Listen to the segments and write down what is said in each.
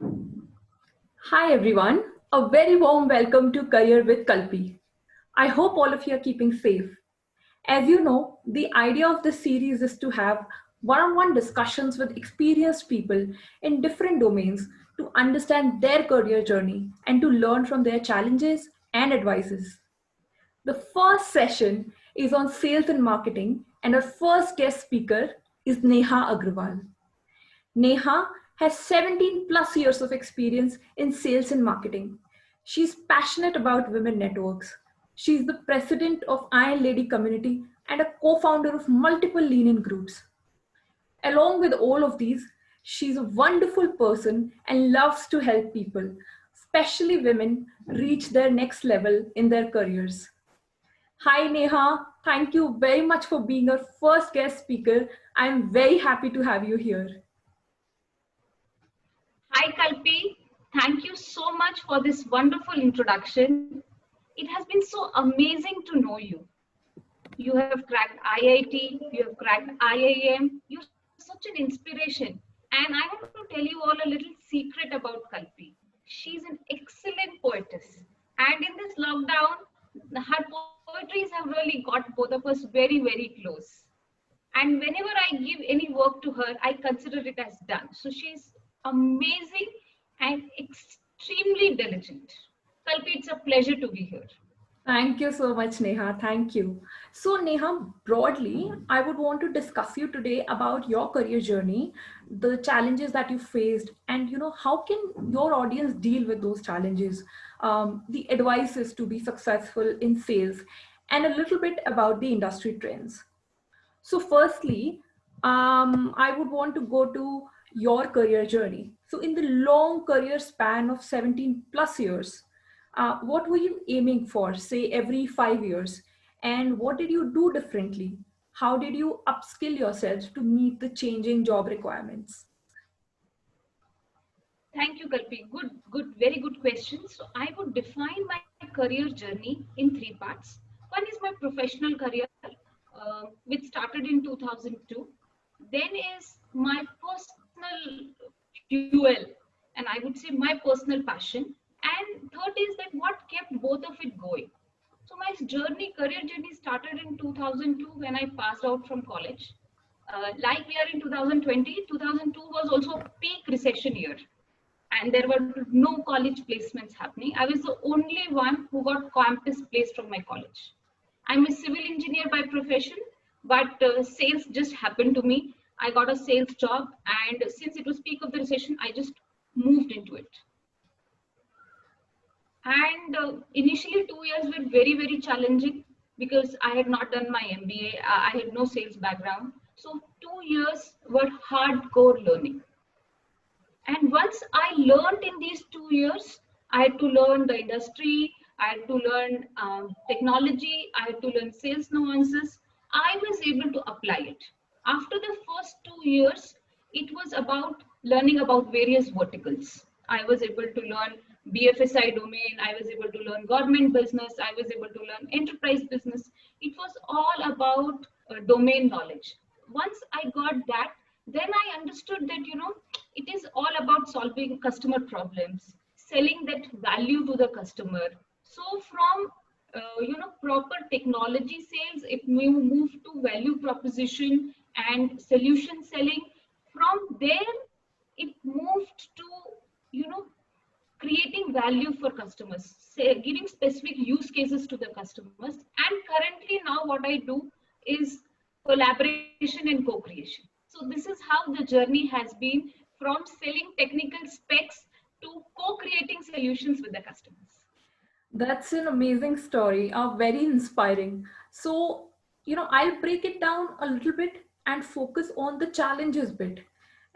Hi everyone, a very warm welcome to Career with Kalpi. I hope all of you are keeping safe. As you know, the idea of this series is to have one-on-one discussions with experienced people in different domains to understand their career journey and to learn from their challenges and advices. The first session is on sales and marketing, and our first guest speaker is Neha Agrawal. Neha has 17 plus years of experience in sales and marketing. She's passionate about women networks. She's the president of Iron Lady Community and a co founder of multiple lean in groups. Along with all of these, she's a wonderful person and loves to help people, especially women, reach their next level in their careers. Hi Neha, thank you very much for being our first guest speaker. I'm very happy to have you here. Hi Kalpi, thank you so much for this wonderful introduction. It has been so amazing to know you. You have cracked IIT, you have cracked IIM, you're such an inspiration. And I want to tell you all a little secret about Kalpi. She's an excellent poetess. And in this lockdown, her poetries have really got both of us very, very close. And whenever I give any work to her, I consider it as done. So she's amazing and extremely diligent. Kalpi, it's a pleasure to be here. Thank you so much, Neha. Thank you. So, Neha, broadly, I would want to discuss you today about your career journey, the challenges that you faced, and how can your audience deal with those challenges, the advices to be successful in sales, and a little bit about the industry trends. So, firstly, I would want to go to your career journey. So, in the long career span of 17 plus years, what were you aiming for, say, every 5 years? And what did you do differently? How did you upskill yourself to meet the changing job requirements? Thank you, Kalpi. Good, very good question. So I would define my career journey in three parts. One is my professional career, which started in 2002. Then is my personal fuel, and I would say my personal passion. And third is that what kept both of it going. So my career journey started in 2002 when I passed out from college. Like we are in 2020, 2002 was also a peak recession year and there were no college placements happening. I was the only one who got campus placed from my college. I'm a civil engineer by profession, but sales just happened to me. I got a sales job, and since it was peak of the recession, I just moved into it. And initially, 2 years were very, very challenging because I had not done my MBA. I had no sales background. So 2 years were hardcore learning. And once I learned in these 2 years, I had to learn the industry, I had to learn technology, I had to learn sales nuances. I was able to apply it. After the first 2 years, it was about learning about various verticals. I was able to learn BFSI domain, I was able to learn government business, I was able to learn enterprise business. It was all about domain knowledge. Once I got that, then I understood that, it is all about solving customer problems, selling that value to the customer. So from proper technology sales, it moved to value proposition and solution selling. From there, it moved to you know creating value for customers, say, giving specific use cases to the customers. And currently now what I do is collaboration and co-creation. So this is how the journey has been, from selling technical specs to co-creating solutions with the customers. That's an amazing story, very inspiring. So, I'll break it down a little bit and focus on the challenges bit.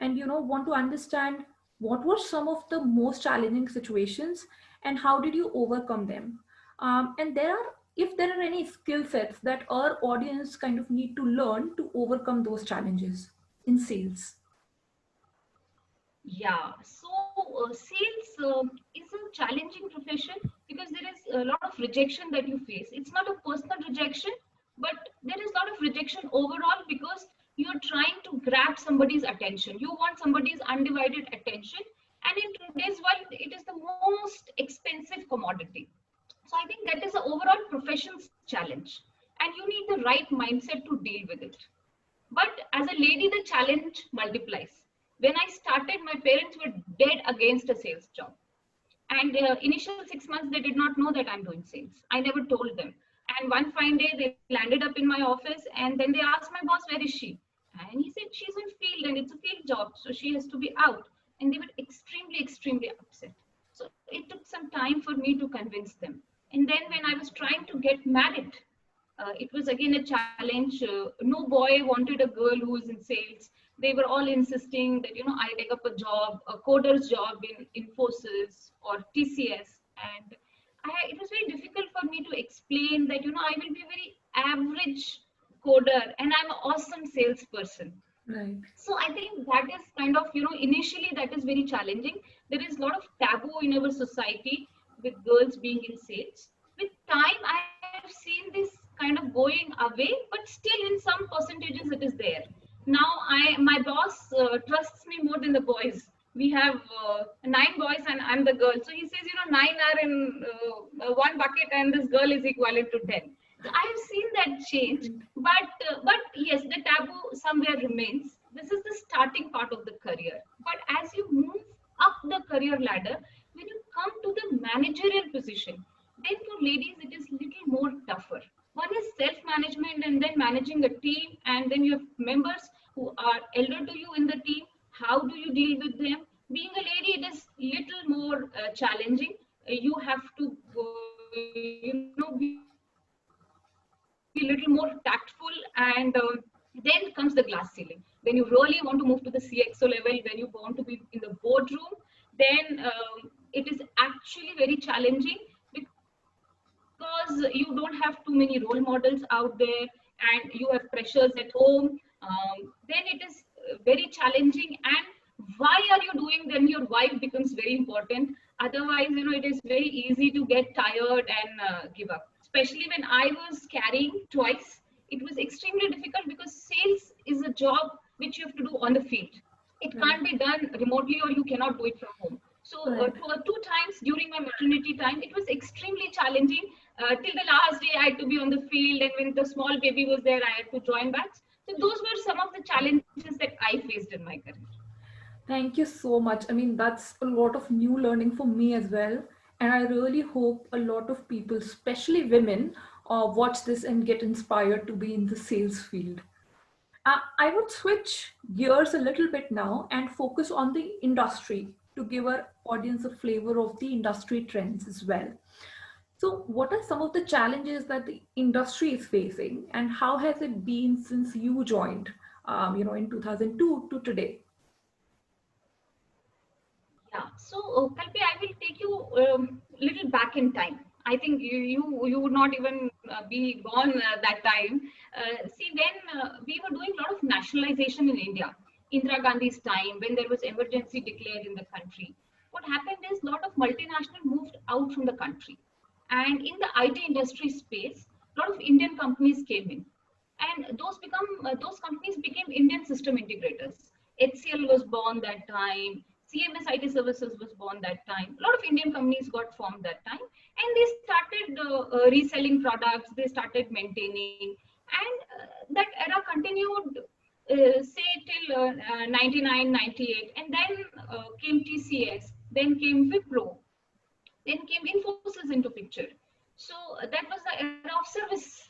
And, want to understand what were some of the most challenging situations and how did you overcome them? And if there are any skill sets that our audience kind of need to learn to overcome those challenges in sales. Yeah, so sales is a challenging profession because there is a lot of rejection that you face. It's not a personal rejection, but there is a lot of rejection overall because you're trying to grab somebody's attention. You want somebody's undivided attention, And in today's world, it is the most expensive commodity. So I think that is the overall profession's challenge. And you need the right mindset to deal with it. But as a lady, the challenge multiplies. When I started, my parents were dead against a sales job. And initial 6 months, they did not know that I'm doing sales. I never told them. And one fine day, they landed up in my office and then they asked my boss, where is she? And he said, she's in field and it's a field job. So she has to be out. And they were extremely, extremely upset. So it took some time for me to convince them. And then when I was trying to get married, it was again a challenge. No boy wanted a girl who was in sales. They were all insisting that, I take up a job, a coder's job in Infosys or TCS. And it was very difficult for me to explain that, I will be a very average coder and I'm an awesome salesperson. Right. So I think that is kind of, initially that is very challenging. There is a lot of taboo in our society with girls being in sales. With time, I have seen this kind of going away, but still in some percentages it is there. Now, my boss trusts me more than the boys. We have 9 boys and I'm the girl. So he says, 9 are in one bucket and this girl is equivalent to 10. So I have seen that change, but yes, the taboo somewhere remains. This is the starting part of the career. But as you move up the career ladder, when you come to the managerial position, then for ladies it is little more tougher. One is self-management and then managing a team, and then you have members who are elder to you in the team. How do you deal with them? Being a lady, it is little more challenging. You have to, be a little more tactful, and then comes the glass ceiling. When you really want to move to the CXO level, when you want to be in the boardroom, then it is actually very challenging because you don't have too many role models out there and you have pressures at home. Then it is very challenging. And why are you doing? Then your why becomes very important. Otherwise, it is very easy to get tired and give up. Especially when I was carrying twice, it was extremely difficult because sales is a job which you have to do on the field. It can't be done remotely or you cannot do it from home. So Right. 2 times during my maternity time, it was extremely challenging. Till the last day, I had to be on the field, and when the small baby was there, I had to join back. So those were some of the challenges that I faced in my career. Thank you so much. I mean, that's a lot of new learning for me as well. And I really hope a lot of people, especially women, watch this and get inspired to be in the sales field. I would switch gears a little bit now and focus on the industry to give our audience a flavor of the industry trends as well. So, what are some of the challenges that the industry is facing, and how has it been since you joined, in 2002 to today? Yeah. So, Kalpi, I will take you little back in time. I think you would not even be born that time. See, when we were doing a lot of nationalization in India, Indira Gandhi's time, when there was emergency declared in the country, what happened is a lot of multinational moved out from the country, and in the IT industry space, a lot of Indian companies came in, and those companies became Indian system integrators. HCL was born that time. CMS IT Services was born that time. A lot of Indian companies got formed that time, and they started reselling products. They started maintaining, and that era continued, say till 99, 98, and then came TCS, then came Wipro, then came Infosys into picture. So that was the era of service,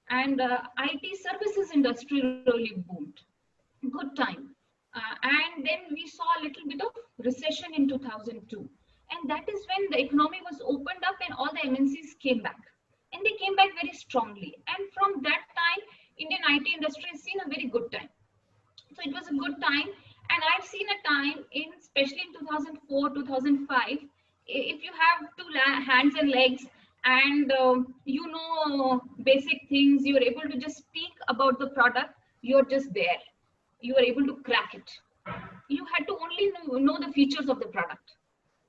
and IT services industry really boomed. Good time. And then we saw a little bit of recession in 2002. And that is when the economy was opened up and all the MNCs came back. And they came back very strongly. And from that time, Indian IT industry has seen a very good time. So it was a good time. And I've seen a time especially in 2004, 2005, if you have two hands and legs and basic things, you're able to just speak about the product, you're just there. You were able to crack it. You had to only know the features of the product.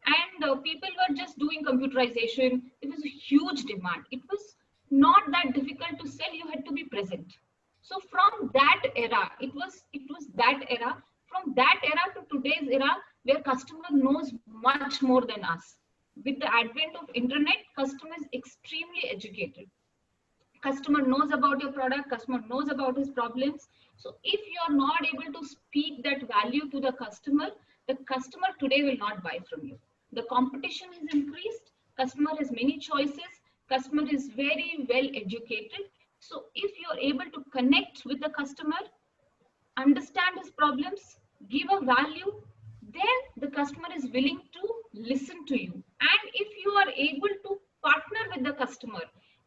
And people were just doing computerization. It was a huge demand. It was not that difficult to sell. You had to be present. So from that era, it was that era. From that era to today's era, where customer knows much more than us. With the advent of internet, customer is extremely educated. Customer knows about your product, customer knows about his problems. So if you are not able to speak that value to the customer today will not buy from you. The competition has increased, customer has many choices, customer is very well educated. So if you are able to connect with the customer, understand his problems, give a value, then the customer is willing to listen to you. And if you are able to partner with the customer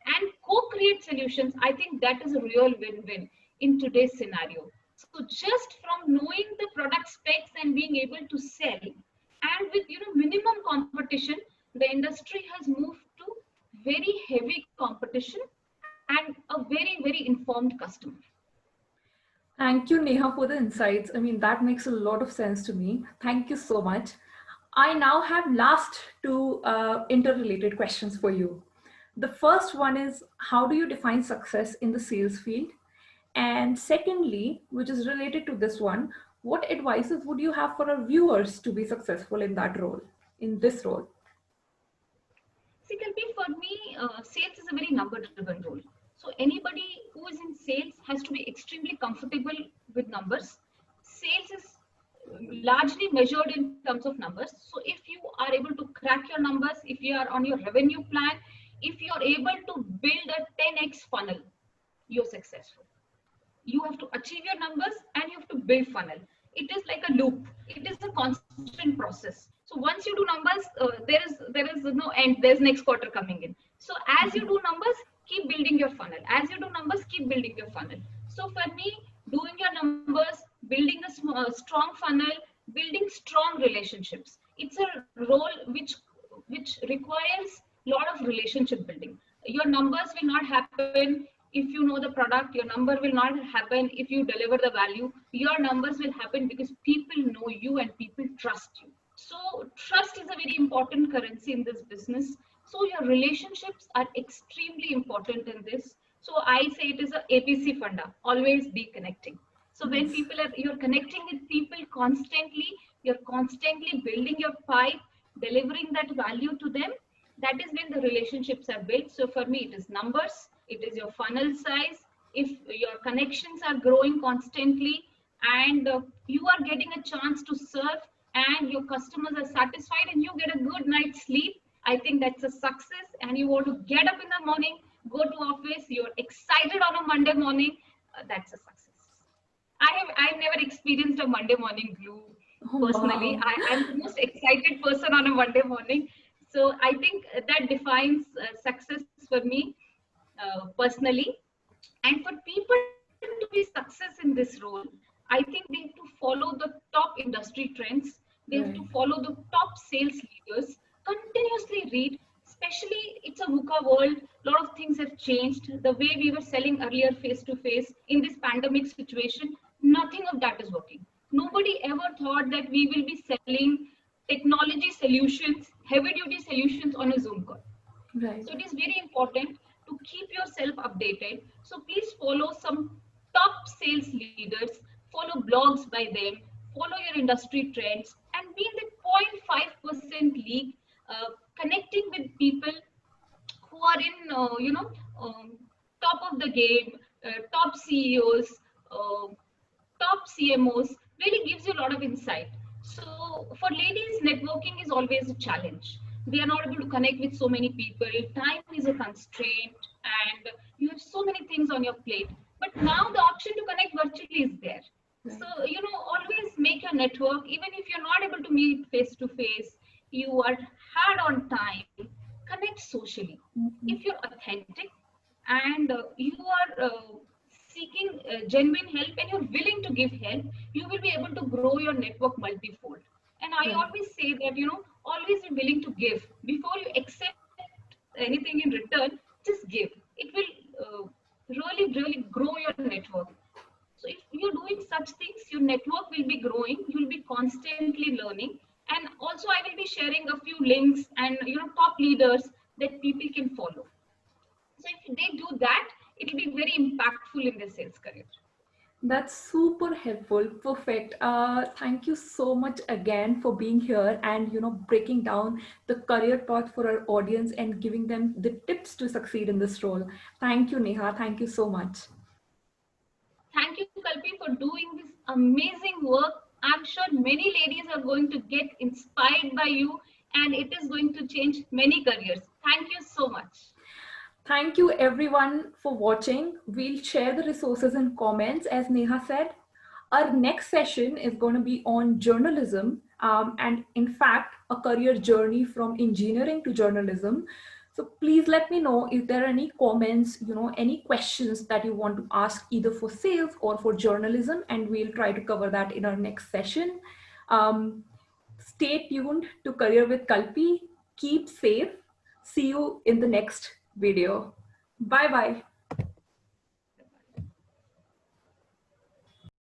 and co-create solutions, I think that is a real win-win in today's scenario. So just from knowing the product specs and being able to sell, and with minimum competition, the industry has moved to very heavy competition and a very informed customer. Thank you, Neha, for the insights. I mean, that makes a lot of sense to me. Thank you so much. I now have last two interrelated questions for you. The first one is, how do you define success in the sales field? And secondly, which is related to this one, what advices would you have for our viewers to be successful in that role, in this role? See, Kalpi, for me, sales is a very number-driven role. So anybody who is in sales has to be extremely comfortable with numbers. Sales is largely measured in terms of numbers. So if you are able to crack your numbers, if you are on your revenue plan, if you are able to build a 10x funnel, you're successful. You have to achieve your numbers and you have to build funnel. It is like a loop. It is a constant process. So once you do numbers, there is no end. There's next quarter coming in. So as you do numbers, keep building your funnel. As you do numbers, keep building your funnel. So for me, doing your numbers, building a strong funnel, building strong relationships. It's a role which requires a lot of relationship building. Your numbers will not happen if you know the product. Your number will not happen if you deliver the value. Your numbers will happen because people know you and people trust you. So trust is a very important currency in this business. So your relationships are extremely important in this. So I say it is a ABC funda, always be connecting. So when you're connecting with people constantly, you're constantly building your pipe, delivering that value to them. That is when the relationships are built. So for me, it is numbers, it is your funnel size. If your connections are growing constantly and you are getting a chance to serve and your customers are satisfied and you get a good night's sleep, I think that's a success. And you want to get up in the morning, go to office, you're excited on a Monday morning, that's a success. I've never experienced a Monday morning blue personally. Wow. I'm the most excited person on a Monday morning. So I think that defines success for me personally. And for people to be success in this role, I think they have to follow the top industry trends. They have to Right. follow the top sales leaders, continuously read, especially it's a VUCA world. A lot of things have changed. The way we were selling earlier face to face in this pandemic situation, nothing of that is working. Nobody ever thought that we will be selling technology solutions, heavy duty solutions on a Zoom call. Right. So it is very important to keep yourself updated. So please follow some top sales leaders, follow blogs by them, follow your industry trends, and be in the 0.5% league, connecting with people who are in, top of the game, top CEOs, uh, top CMOs, really gives you a lot of insight. So for ladies, networking is always a challenge. They are not able to connect with so many people. Time is a constraint and you have so many things on your plate. But now the option to connect virtually is there. So, Right. always make your network, even if you're not able to meet face to face, you are hard on time, connect socially. If you're authentic and you are seeking genuine help and you're willing to give help, you will be able to grow your network multifold. And I Right. always say that, always be willing to give. Before you accept anything in return, just give. It will really grow your network. So if you're doing such things, your network will be growing, you'll be constantly learning. And also I will be sharing a few links and top leaders that people can follow. So if they do that, it will be very impactful in their sales career. That's super helpful. Perfect. Thank you so much again for being here and breaking down the career path for our audience and giving them the tips to succeed in this role. Thank you, Neha. Thank you so much. Thank you, Kalpi, for doing this amazing work. I'm sure many ladies are going to get inspired by you, and it is going to change many careers. Thank you so much. Thank you everyone for watching. We'll share the resources in comments as Neha said. Our next session is going to be on journalism and in fact a career journey from engineering to journalism. So please let me know if there are any comments, any questions that you want to ask either for sales or for journalism, and we'll try to cover that in our next session. Stay tuned to Career with Kalpi. Keep safe. See you in the next video. Bye bye.